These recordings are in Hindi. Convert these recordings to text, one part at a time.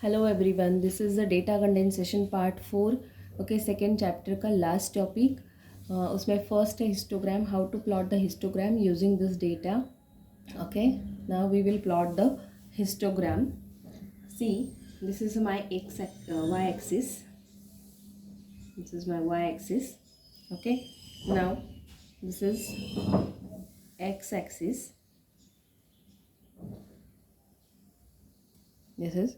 Hello everyone, this is the data condensation part 4। Okay, second chapter का लास्ट टॉपिक। उसमें फर्स्ट है histogram, how to plot the histogram using this data. Okay, now we will plot the histogram. See, this is my y axis. This is my y axis. Okay, now this is x axis. This is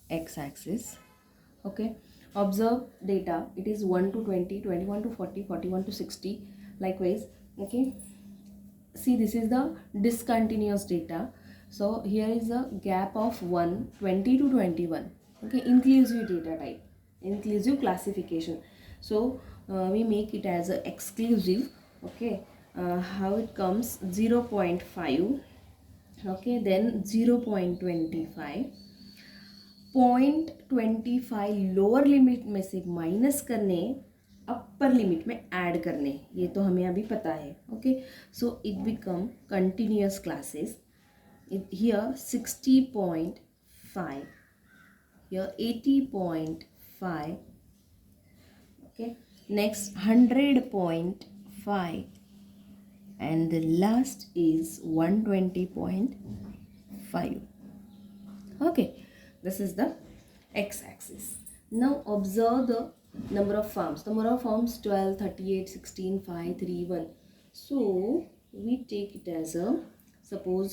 x axis. Okay, observe data. It is 1 to 20, 21 to 40, 41 to 60. Likewise, okay, see, this is the discontinuous data. So here is a gap of 1, 20 to 21. Okay, inclusive data type, inclusive classification. So we make it as a exclusive. Okay, how it comes: 0.5, okay, then 0.25, 0.25 lower limit में से माइनस करने, अपर लिमिट में ऐड करने, ये तो हमें अभी पता है. Okay, so it become continuous classes. Here 60.5, here 80.5. Okay, next 100.5 and the last is 120.5. Okay, this is the x-axis. Now observe the number of farms. Number of farms 12, 38, 16, 5, 3, 1. So we take it as a, suppose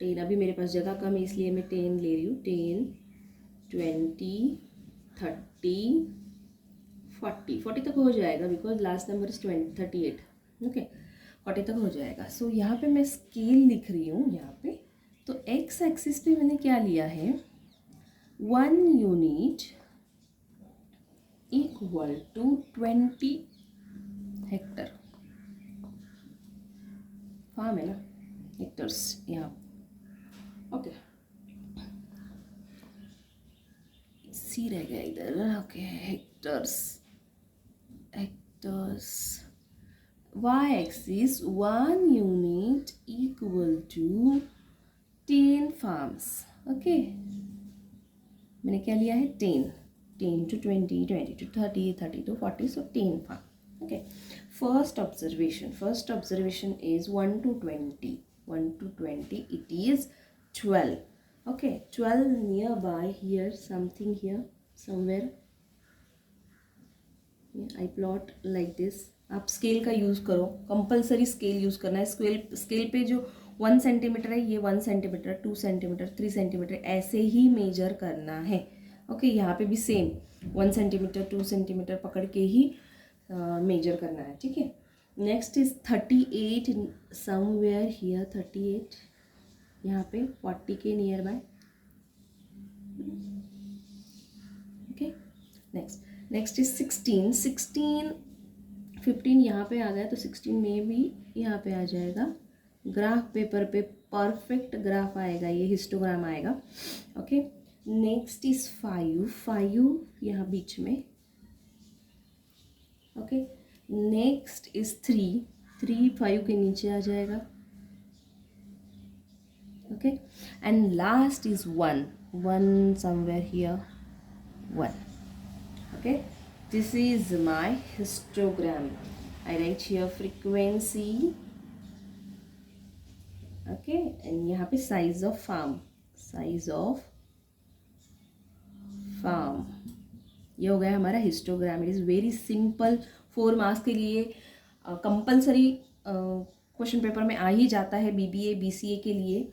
10. अभी मेरे पास जगह कम है इसलिए मैं 10 ले रही हूँ. 10, 20, 30, 40. 40 तक हो जाएगा because last number is 38. Okay, 40 तक हो जाएगा. सो यहाँ पे मैं स्केल लिख रही हूँ यहाँ पे. तो एक्स एक्सिस पे मैंने क्या लिया है, 1 unit equal to 20 hectare. Farm है ना, हेक्टर्स यहाँ. ओके, सी रह गया इधर. Okay, hectares. Hectares y axis 1 unit equal to 10 farms. ओके, मैंने क्या लिया है, 10. 10 to 20, 20 to 30, 30 to 40, so 10 farm. Okay, first observation is 1 to 20. 1 to 20, it is 12. Okay, 12 nearby here, something here somewhere. I plot like this. आप स्केल का यूज़ करो, कंपलसरी स्केल यूज़ करना है. स्केल पे जो 1 सेंटीमीटर है, ये 1 सेंटीमीटर, 2 सेंटीमीटर, 3 सेंटीमीटर ऐसे ही मेजर करना है. ओके, यहाँ पे भी सेम 1 सेंटीमीटर, 2 सेंटीमीटर पकड़ के ही मेजर करना है. ठीक है, नेक्स्ट इज 38 समवेयर हियर. 38 यहाँ पे 40 के near by. Okay, next is 16. 15 यहाँ पे आ गया तो 16 में भी यहाँ पे आ जाएगा. ग्राफ पेपर पे परफेक्ट ग्राफ आएगा, ये हिस्टोग्राम आएगा. ओके, नेक्स्ट इज 5 यहाँ बीच में. ओके, नेक्स्ट इज 3 5 के नीचे आ जाएगा. Okay, and last is 1 somewhere here. 1. Okay, this is my histogram. I write here frequency. Okay, and यहाँ पे size of farm. ये हो गया हमारा histogram. It is very simple. 4 marks के लिए कंपलसरी क्वेश्चन पेपर में आ ही जाता है. BBA BCA के लिए,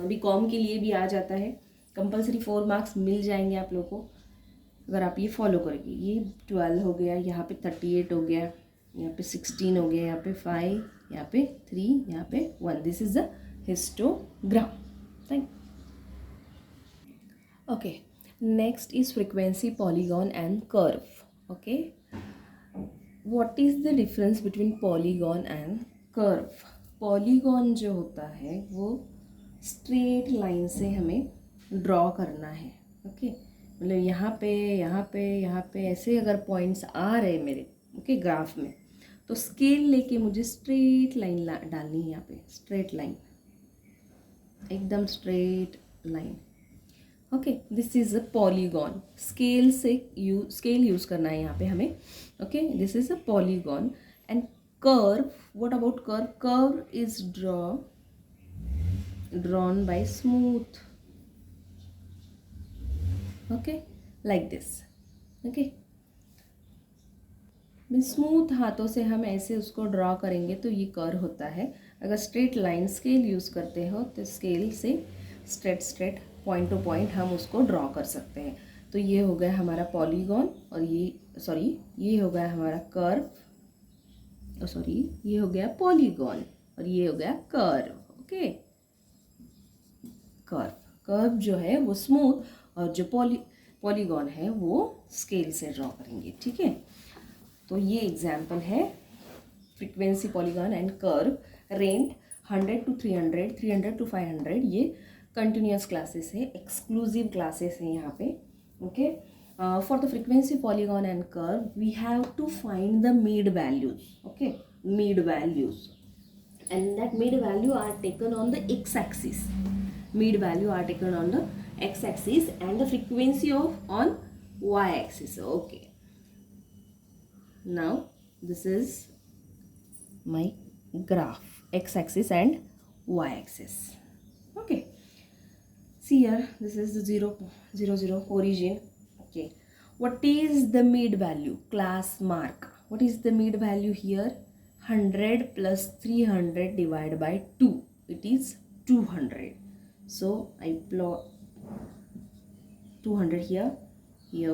BCom के लिए भी आ जाता है. कंपलसरी 4 मार्क्स मिल जाएंगे आप लोगों को अगर आप ये फॉलो करेंगे. ये 12 हो गया, यहाँ पे 38 हो गया, यहाँ पे 16 हो गया, यहाँ पे 5, यहाँ पे 3, यहाँ पे 1. This is the histogram. Thank. Okay, next is frequency, polygon and curve. Okay, what is the difference between polygon and curve. Polygon जो होता है वो स्ट्रेट लाइन से हमें ड्रॉ करना है. ओके, मतलब यहाँ पे ऐसे अगर पॉइंट्स आ रहे मेरे, ओके, ग्राफ में, तो स्केल लेके मुझे स्ट्रेट लाइन डालनी है. यहाँ पे स्ट्रेट लाइन, एकदम straight line. Okay, this is a polygon. Scale use करना है यहाँ पे हमें. Okay, this is a polygon. And curve, what about curve? Curve is drawn by smooth. Okay, like this. Okay, smooth हाथों से हम ऐसे उसको ड्रॉ करेंगे तो ये कर्व होता है. अगर स्ट्रेट लाइन स्केल यूज़ करते हो तो स्केल से स्ट्रेट पॉइंट टू पॉइंट हम उसको ड्रॉ कर सकते हैं. तो ये हो गया हमारा पॉलीगॉन, और ये हो गया हमारा कर्व, ये हो गया पॉलीगॉन, और ये हो गया कर्व. ओके, कर्व जो है वो स्मूथ, और जो पॉलीगॉन है वो स्केल से ड्रॉ करेंगे. ठीक है, तो ये एग्जाम्पल है frequency, polygon and curve. Range 100 to 300, 300 to 500. ये कंटिन्यूस क्लासेस है, एक्सक्लूसिव क्लासेस है यहाँ पे. Okay, for the frequency, polygon and curve we have to find the mid values. Okay, mid values, and that mid value are taken on the x-axis. Mid value are taken on the x-axis and the frequency of on y-axis. Okay, now this is my graph, x-axis and y-axis. Okay, see here, this is the 0 0 0 origin. Okay, what is the mid value? Class mark. What is the mid value here? 100 plus 300 divided by 2, it is 200. So I plot 200 here,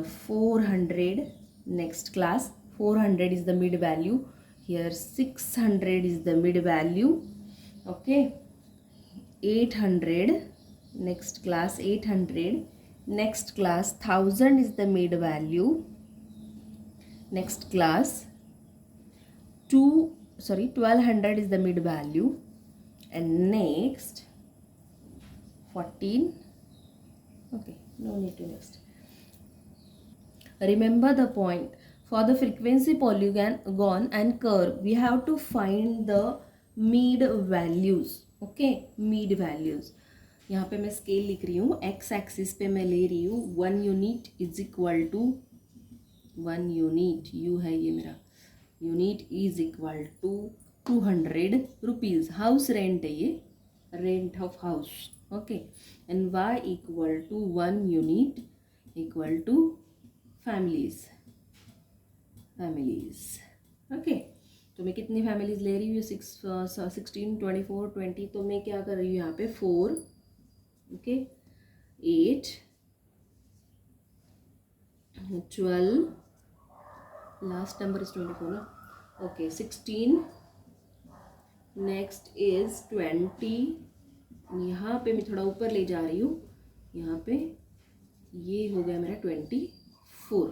400. Next class, 400 is the mid value. Here 600 is the mid value. Okay, 800. Next class 800. Next class 1000 is the mid value. Next class 1200 is the mid value. And next 14. Okay, no need to next. Remember the point. For the frequency, polygon and curve, we have to find the mid values. Okay, mid values. यहाँ पे मैं स्केल लिख रही हूँ, एक्स एक्सिस पे मैं ले रही हूँ 1 unit is equal to 1 unit, you है ये मेरा unit, is equal to 200 rupees. House rent है ये, rent of house. Okay, and Y equal to 1 unit equal to families. Okay, तो मैं कितनी फैमिलीज ले रही हूँ? 16, 24, 20. तो मैं क्या कर रही हूँ यहाँ पे 4. ओके, 8, 12, लास्ट नंबर इज 24 ना. Okay, 16, next is 20. यहाँ पे मैं थोड़ा ऊपर ले जा रही हूँ, यहाँ पे ये हो गया मेरा 24.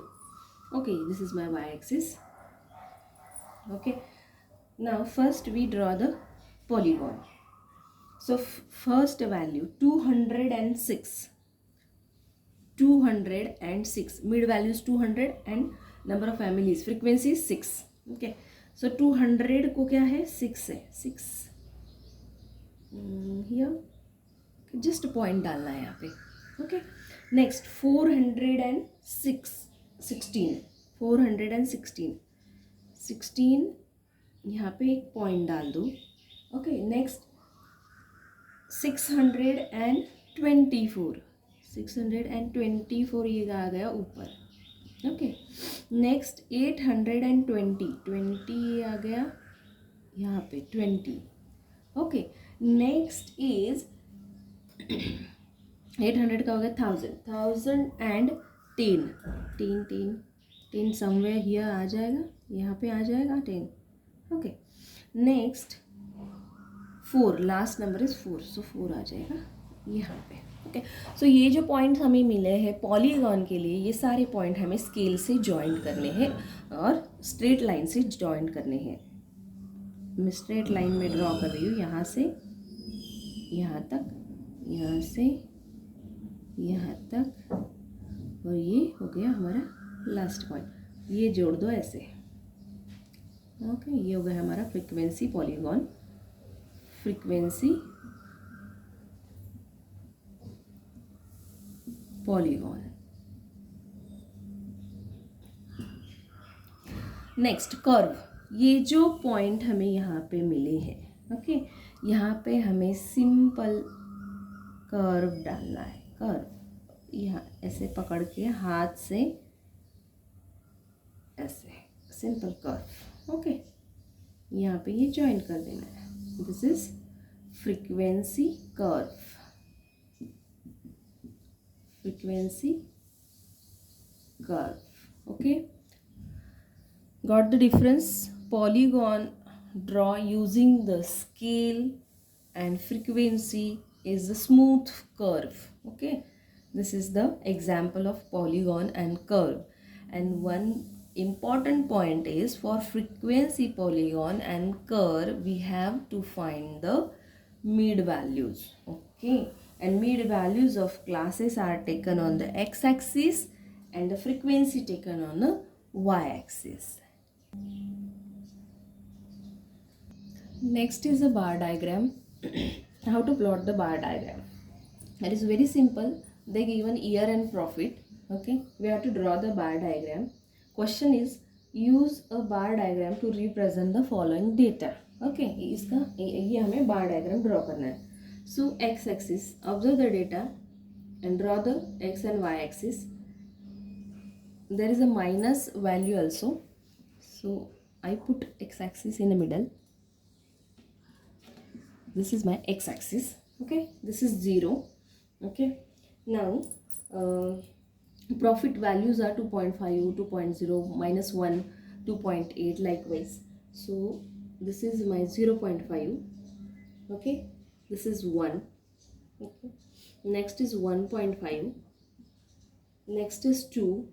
Okay, this is my Y axis. Okay, now first we draw the polygon. So first value 206. 206. Mid value is 200 and number of families. Frequency is 6. Okay. So 200 को क्या है? 6 है. 6. Here. Just point डालना है यहाँ पे. Okay. Next 406. 16. 416. 16. यहाँ पे एक point डाल दो. Okay. Next 624. 624 ये आ गया ऊपर. Okay, next 820. 20 आ गया यहाँ पे 20. ओके, नेक्स्ट इज 800 का हो गया 1000 एंड 10 समवेयर हियर आ जाएगा, यहाँ पे आ जाएगा 10. Okay, next 4, last number is 4. सो 4 आ जाएगा यहाँ पे. ओके, सो ये जो पॉइंट्स हमें मिले हैं पॉलीगॉन के लिए, ये सारे पॉइंट हमें स्केल से जॉइंट करने हैं और स्ट्रेट लाइन से जॉइंट करने हैं. मैं स्ट्रेट लाइन में ड्रॉ कर रही हूँ, यहाँ से यहाँ तक, यहाँ से यहाँ तक, और ये हो गया हमारा लास्ट पॉइंट. ये जोड़ दो ऐसे. ओके, ये हो गया हमारा frequency polygon. Frequency polygon. Next curve. ये जो पॉइंट हमें यहाँ पे मिले हैं, ओके, यहाँ पे हमें सिंपल कर्व डालना है. कर्व यहाँ ऐसे पकड़ के हाथ से ऐसे सिंपल कर्व. ओके, यहाँ पे ये ज्वाइन कर देना है. This is frequency curve. Frequency curve. Okay, got the difference? Polygon draw using the scale and frequency is a smooth curve. Okay, this is the example of polygon and curve. And one important point is, for frequency, polygon and curve, we have to find the mid values. Okay, and mid values of classes are taken on the x-axis and the frequency taken on the y-axis. Next is a bar diagram. How to plot the bar diagram? That is very simple. They given year and profit. Okay, we have to draw the bar diagram. Question is, use a bar diagram to represent the following data. Okay, इसका ये हमें bar diagram draw करना है. So x axis, observe the data and draw the x and y axis. There is a minus value also. So I put x-axis in the middle. This is my x-axis. Okay, this is 0. Okay, now profit values are 2.5, 2.0, -1, 2.8, likewise. So this is my 0.5. Okay, this is 1. Okay, next is 1.5. Next is 2.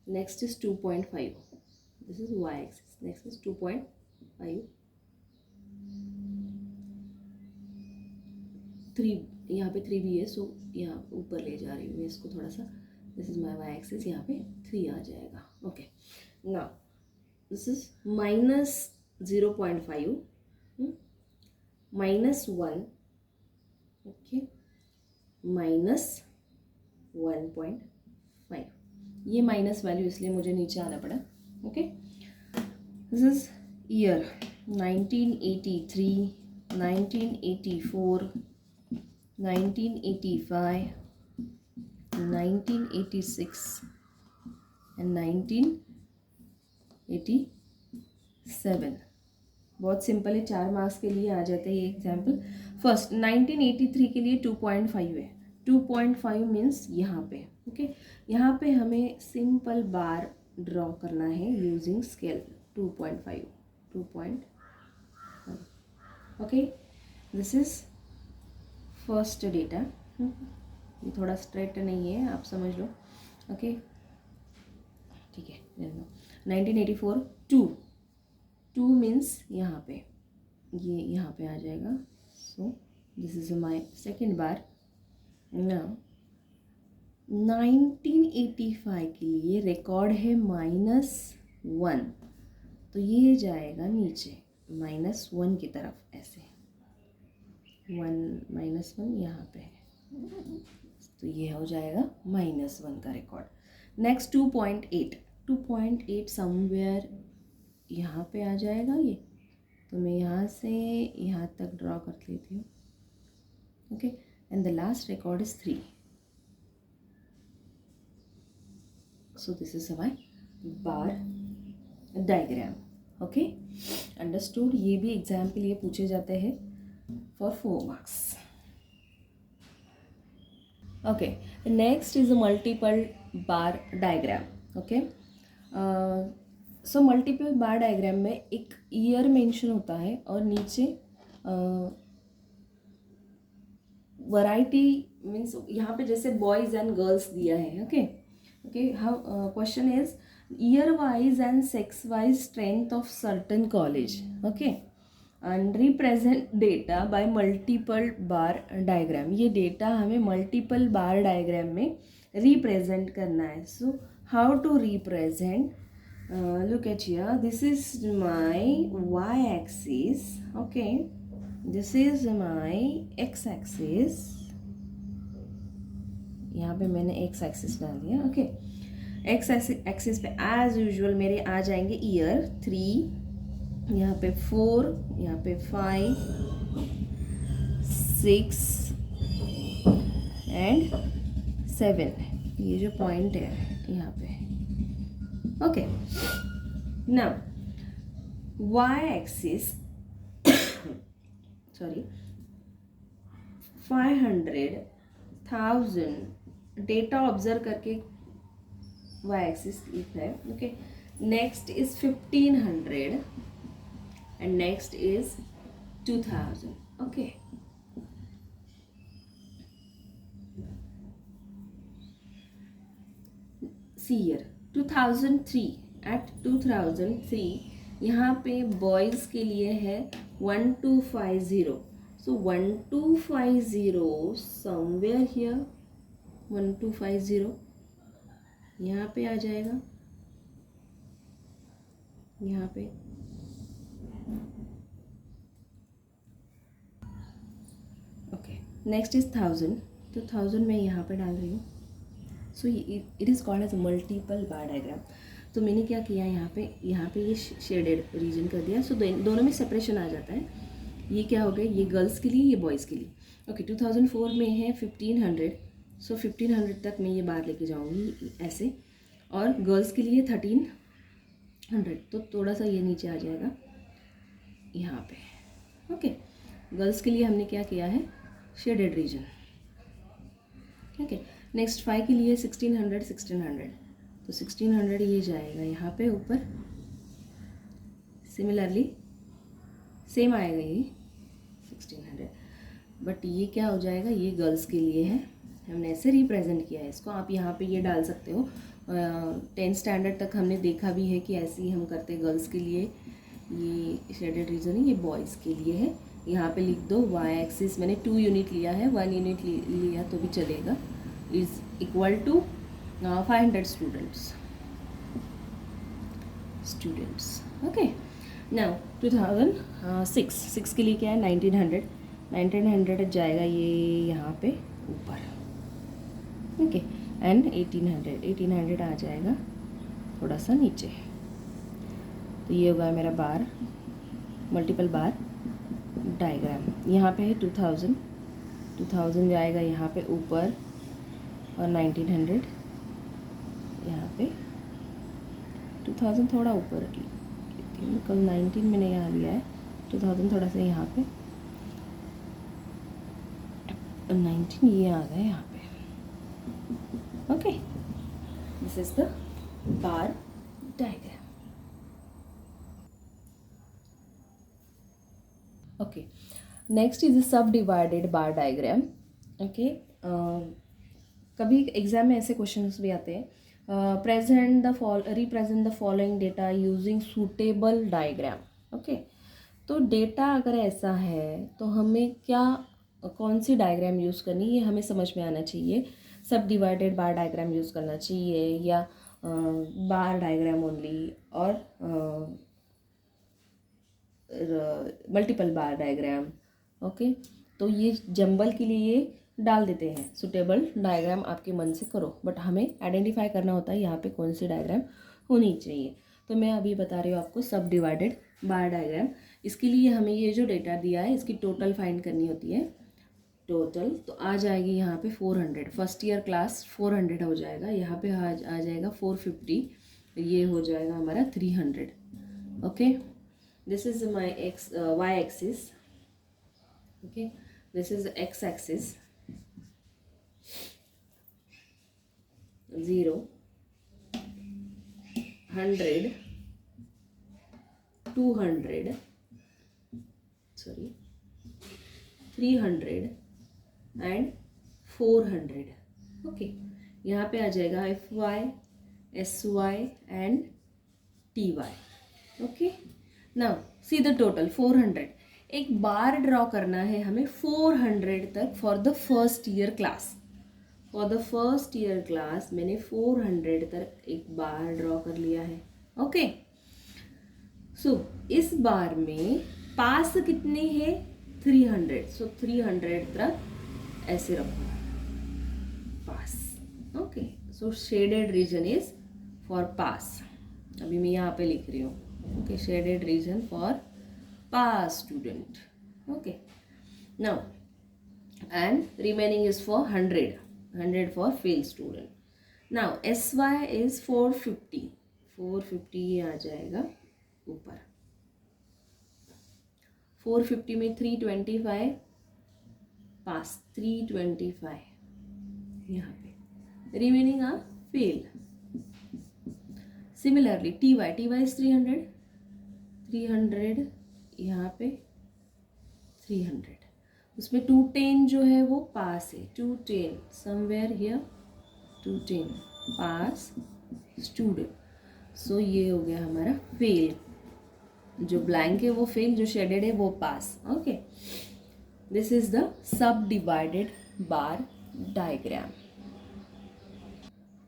Next is 2.5. This is y-axis. Next is 2.5. 3, यहाँ पे 3 भी है, सो यहाँ ऊपर ले जा रही हूँ मैं इसको थोड़ा सा. This is my y-axis. यहाँ पे 3 आ जाएगा. Okay, now this is -0.5, -1. Okay, -1.5. ये माइनस वैल्यू इसलिए मुझे नीचे आना पड़ा. Okay, this is year 1983, 1984, 1985, 1986 and 1987. बहुत सिंपल है, 4 मार्क्स के लिए आ जाते हैं ये एग्जाम्पल. फर्स्ट 1983 के लिए 2.5 है. 2.5 मीन्स यहाँ पे. ओके, यहाँ पे हमें सिंपल बार ड्रॉ करना है using scale. 2.5. Okay, this is first data. ये थोड़ा स्ट्रेट नहीं है, आप समझ लो. ओके, ठीक है. 1984 2 मीन्स यहाँ पे, ये यहाँ पे आ जाएगा. So this is my second bar. Now 1985 के लिए रिकॉर्ड है -1, तो ये जाएगा नीचे -1 की तरफ. ऐसे 1 -1 यहाँ पे है, तो ये हो जाएगा -1 का रिकॉर्ड. नेक्स्ट 2.8 समवेयर यहाँ पे आ जाएगा ये, तो मैं यहाँ से यहाँ तक ड्रॉ कर लेती हूँ. Okay, and the last record is 3. So this is my bar diagram. Okay, understood. ये भी एग्जाम के लिए पूछे जाते हैं for 4 marks. Okay, next is a multiple bar diagram. Okay, so multiple bar diagram में एक ईयर मेंशन होता है और नीचे वैरायटी मीन्स यहाँ पे जैसे बॉयज़ एंड गर्ल्स दिया है. Okay, how question is year wise and sex wise strength of certain college. Okay, and represent data by multiple bar diagram. ये डेटा हमें मल्टीपल बार डायग्राम में रिप्रेजेंट करना है. So how to represent? look at here, this is my y axis. Okay, this is my x axis. यहाँ पे मैंने एक्स एक्सिस डाल दिया। ओके, एक्स एक्सिस पे एज यूजुअल मेरे आ जाएंगे ईयर 3, यहाँ पे 4, यहाँ पे 5, 6 एंड 7, ये जो पॉइंट है यहाँ पे। Okay, now Y axis sorry 500,000 data observe करके वाई एक्सिस लिखना है। Okay, next is 1500 and next is 2000। Okay, see year 2003, at 2003 यहाँ पे बॉयज़ के लिए है 1250, सो 1250 समवेयर हियर 1250 यहाँ पे आ जाएगा, यहाँ पे। ओके, नेक्स्ट इज 1000, तो 1000 मैं यहाँ पे डाल रही हूँ। So it is called as multiple bar diagram. तो मैंने क्या किया, यहाँ पे ये शेडेड रीजन कर दिया। सो दोनों में सेपरेशन आ जाता है। ये क्या हो गया, ये गर्ल्स के लिए, ये बॉयज़ के लिए। ओके, 2004 में है 1500, सो 1500 तक मैं ये बार लेके जाऊँगी ऐसे, और गर्ल्स के लिए 1300, तो थोड़ा सा ये नीचे आ जाएगा यहाँ पे। ओके, गर्ल्स के लिए हमने क्या किया है, शेडेड रीजन। ओके, नेक्स्ट 5 के लिए 1600, तो 1600 ये जाएगा यहाँ पे ऊपर। सिमिलरली सेम आएगा ये 1600, बट ये क्या हो जाएगा, ये गर्ल्स के लिए है। हमने ऐसे रिप्रेजेंट किया है इसको। आप यहाँ पे ये डाल सकते हो। 10th स्टैंडर्ड तक हमने देखा भी है कि ऐसे ही हम करते हैं। गर्ल्स के लिए ये शेडेड रीजन है, ये बॉयज़ के लिए है। यहाँ पे लिख दो वाई एक्सिस मैंने 2 यूनिट लिया है, 1 यूनिट लिया तो भी चलेगा, is equal to 500 students। Okay, now 2006 के लिए क्या है, 1900 जाएगा ये यहाँ पे ऊपर। ओके, एंड 1800 आ जाएगा थोड़ा सा नीचे। तो ये होगा मेरा बार, मल्टीपल बार डायग्राम। यहाँ पे है 2000 जाएगा यहाँ पे ऊपर, और 1900 यहाँ पे। 2000 थोड़ा ऊपर कल 19 मैंने यहाँ लिया है, 2000 थोड़ा सा यहाँ पे, 19 ये आ गया यहाँ पे। Okay, this is the bar diagram. Okay, next is सब डिवाइडेड बार डायग्राम। ओके, कभी एग्जाम में ऐसे क्वेश्चंस भी आते हैं, represent the following data using suitable diagram. Okay, तो डेटा अगर ऐसा है तो हमें कौन सी डायग्राम यूज़ करनी, ये हमें समझ में आना चाहिए। सब डिवाइडेड बार डायग्राम यूज़ करना चाहिए, या बार डायग्राम ओनली, और मल्टीपल बार डायग्राम। ओके, तो ये जंबल के लिए ये डाल देते हैं, सुटेबल डायग्राम आपके मन से करो, बट हमें आइडेंटिफाई करना होता है यहाँ पे कौन सी डायग्राम होनी चाहिए। तो मैं अभी बता रही हूँ आपको सब डिवाइडेड बार डायग्राम। इसके लिए हमें ये जो डेटा दिया है इसकी टोटल फाइंड करनी होती है। टोटल तो आ जाएगी यहाँ पे 400, फर्स्ट ईयर क्लास 400 हो जाएगा, यहाँ पे आ जाएगा 450, ये हो जाएगा हमारा 300। Okay, this is my Y axis. Okay, this is X axis. 0, 100, 200, 300 and 400। Okay, यहाँ पे आ जाएगा FY, SY and TY। Okay, now see the total 400। एक बार ड्रॉ करना है हमें 400 तक for the first year class. For the first year class मैंने 400 तक एक बार ड्रॉ कर लिया है। ओके, सो इस बार में पास कितने हैं, 300। सो 300 तक ऐसे रखो पास। सो शेडेड रीजन इज फॉर पास. अभी मैं यहाँ पे लिख रही हूँ. Okay, shaded region for pass student. Okay, now and remaining is for 100 for fail student. Now SY is 450 ये आ जाएगा ऊपर. 450 में 325 पास, 325 यहाँ पे. रिमेनिंग आ fail. Similarly T Y is 300 यहाँ पे 300. उसमें 210 जो है वो पास है. 210 समवेयर हियर, 210 पास स्टूडेंट. सो ये हो गया हमारा फेल. जो ब्लैंक है वो फेल, जो शेडेड है वो pass. Okay, this is the sub divided bar diagram.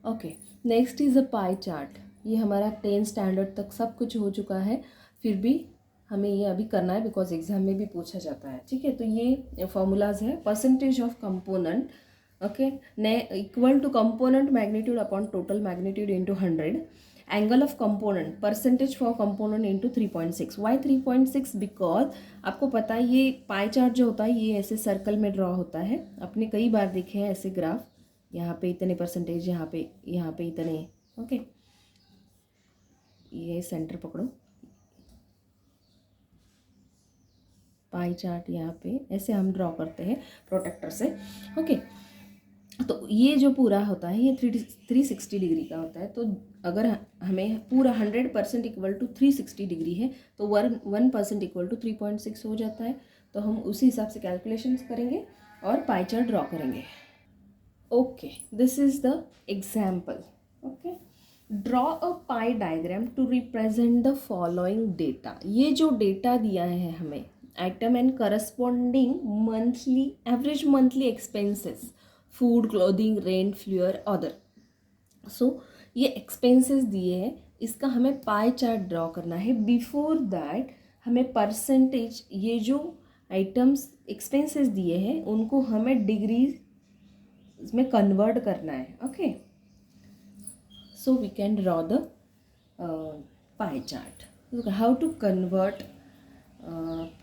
Okay, next is a pie chart. ये हमारा 10 स्टैंडर्ड तक सब कुछ हो चुका है, फिर भी हमें ये अभी करना है बिकॉज एग्जाम में भी पूछा जाता है. ठीक है, तो ये फॉर्मूलाज है. परसेंटेज ऑफ कंपोनेंट, ओके, ने equal to component magnitude upon total magnitude into 100. Angle of component, percentage for component into 3.6. Why 3.6? Because आपको पता है ये पाई चार्ट जो होता है ये ऐसे सर्कल में ड्रॉ होता है. आपने कई बार देखे हैं ऐसे ग्राफ. यहाँ पे इतने परसेंटेज, यहाँ पे इतने. ओके, ये सेंटर पकड़ो. पाई चार्ट यहाँ पे ऐसे हम ड्रॉ करते हैं प्रोटेक्टर से. ओके, तो ये जो पूरा होता है ये 360 डिग्री का होता है. तो अगर हमें पूरा 100% इक्वल टू 360 डिग्री है तो 1% इक्वल टू 3.6 हो जाता है. तो हम उसी हिसाब से कैलकुलेशंस करेंगे और पाई चार्ट ड्रॉ करेंगे. Okay, this is the example. Okay, draw a pie diagram to represent the following data. ये जो डेटा दिया है हमें, item and corresponding monthly average monthly expenses, food, clothing, rent, fuel, other. So ये एक्सपेंसेस दिए हैं, इसका हमें पाई चार्ट ड्रॉ करना है. बिफोर दैट हमें परसेंटेज, ये जो आइटम्स एक्सपेंसेस दिए हैं उनको हमें डिग्रीज में कन्वर्ट करना है. Okay, so we can draw the pie chart. How to convert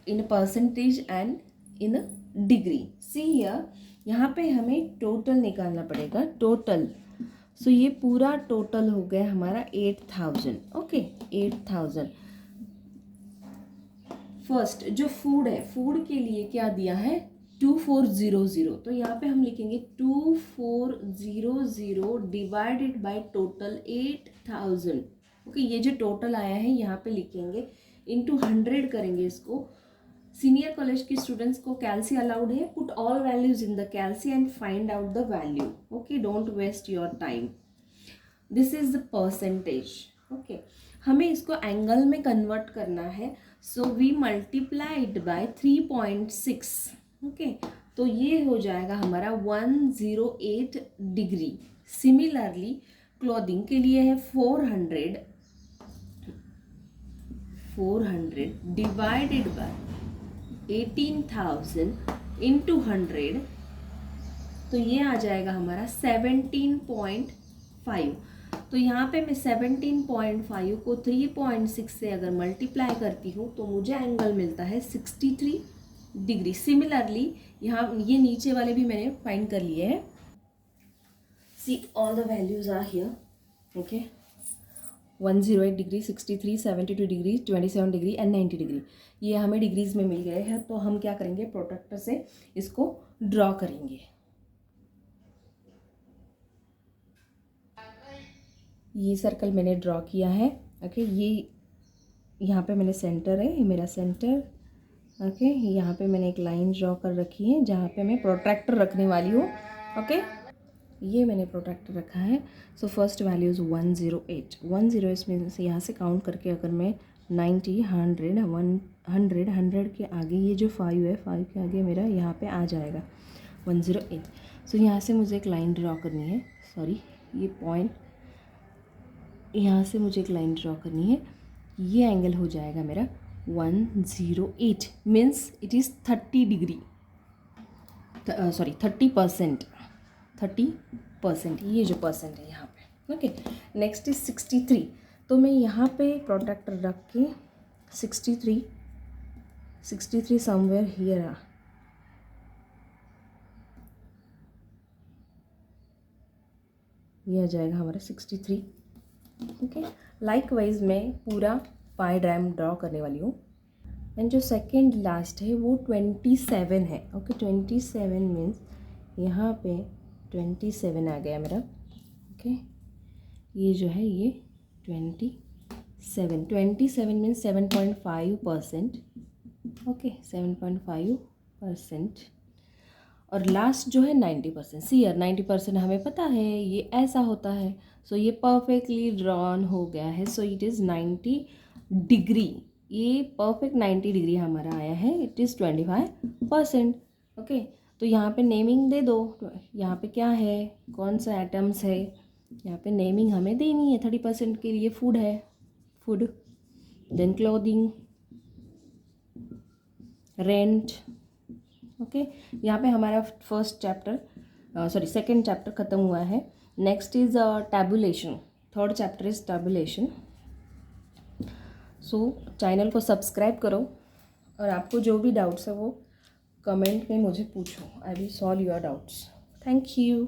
in percentage and in degree. See here, यहाँ पे हमें टोटल निकालना पड़ेगा. टोटल, सो ये पूरा टोटल हो गया हमारा 8000. ओके, 8000. फर्स्ट जो फूड है, फूड के लिए क्या दिया है 2400. तो यहाँ पे हम लिखेंगे 2400 डिवाइडेड बाय टोटल 8000. ओके, ये जो टोटल आया है यहाँ पे लिखेंगे, इंटू 100 करेंगे इसको. सीनियर कॉलेज के स्टूडेंट्स को कैलसी अलाउड है. Put all values in the calcy and find out the value. Okay, don't waste your time. This is the percentage. Okay, हमें इसको एंगल में कन्वर्ट करना है. So we multiply it by 3.6. Okay, तो ये हो जाएगा हमारा 108 डिग्री. सिमिलरली क्लोथिंग के लिए है 400 डिवाइडेड बाय 18,000 इंटू 100. तो ये आ जाएगा हमारा 17.5. तो यहाँ पे मैं 17.5 को 3.6 से अगर मल्टीप्लाई करती हूँ तो मुझे एंगल मिलता है 63 डिग्री. सिमिलरली यहाँ ये नीचे वाले भी मैंने फाइंड कर लिए हैं. See all the values are here. Okay, 108 degree, 63, 72 degree, 27 degree and 90 degree. ये हमें डिग्रीज में मिल गए हैं. तो हम क्या करेंगे, प्रोट्रैक्टर से इसको ड्रॉ करेंगे. ये सर्कल मैंने ड्रॉ किया है. ओके, ये यहाँ पे मैंने सेंटर है, ये मेरा सेंटर. ओके, यहाँ पे मैंने एक लाइन ड्रॉ कर रखी है जहाँ पे मैं प्रोट्रैक्टर रखने वाली हूँ. ओके, ये मैंने प्रोट्रैक्टर रखा है. So first value is 108. 10 इसमें से यहाँ से काउंट करके अगर मैं 90, 100 के आगे ये जो 5 है, 5 के आगे मेरा यहाँ पे आ जाएगा 108. सो यहाँ से मुझे एक लाइन ड्रॉ करनी है. सॉरी, ये पॉइंट, यहाँ से मुझे एक लाइन ड्रॉ करनी है. ये एंगल हो जाएगा मेरा 108. Means it is 30 degree. Sorry 30%. 30%, ये जो परसेंट है यहाँ पे। Okay, next is 63। तो मैं यहाँ पे प्रोडक्ट रख के 63 समवेयर हियर ये आ जाएगा हमारा 63। ओके, लाइकवाइज मैं पूरा पाई डायग्राम ड्रॉ करने वाली हूँ। एंड जो सेकेंड लास्ट है वो 27 है। ओके, 27 मीन्स यहाँ पे 27 आ गया मेरा। ओके, ये जो है ये 27 मीन्स 7.5%। ओके, 7.5%। और लास्ट जो है 90%। सी यार 90% हमें पता है ये ऐसा होता है। सो ये परफेक्टली ड्रॉन हो गया है। सो इट इज़ 90 डिग्री। ये परफेक्ट 90 डिग्री हमारा आया है। It is 25%। ओके, तो यहाँ पे नेमिंग दे दो। यहाँ पे क्या है, कौन सा एटम्स है, यहाँ पे नेमिंग हमें देनी है। 30% के लिए फूड है, food, then clothing, rent. Okay, यहाँ पे हमारा फर्स्ट चैप्टर सेकेंड चैप्टर ख़त्म हुआ है। Next is tabulation. Third chapter is tabulation. So channel को सब्सक्राइब करो और आपको जो भी डाउट्स है वो कमेंट में मुझे पूछो। I will solve your doubts. Thank you.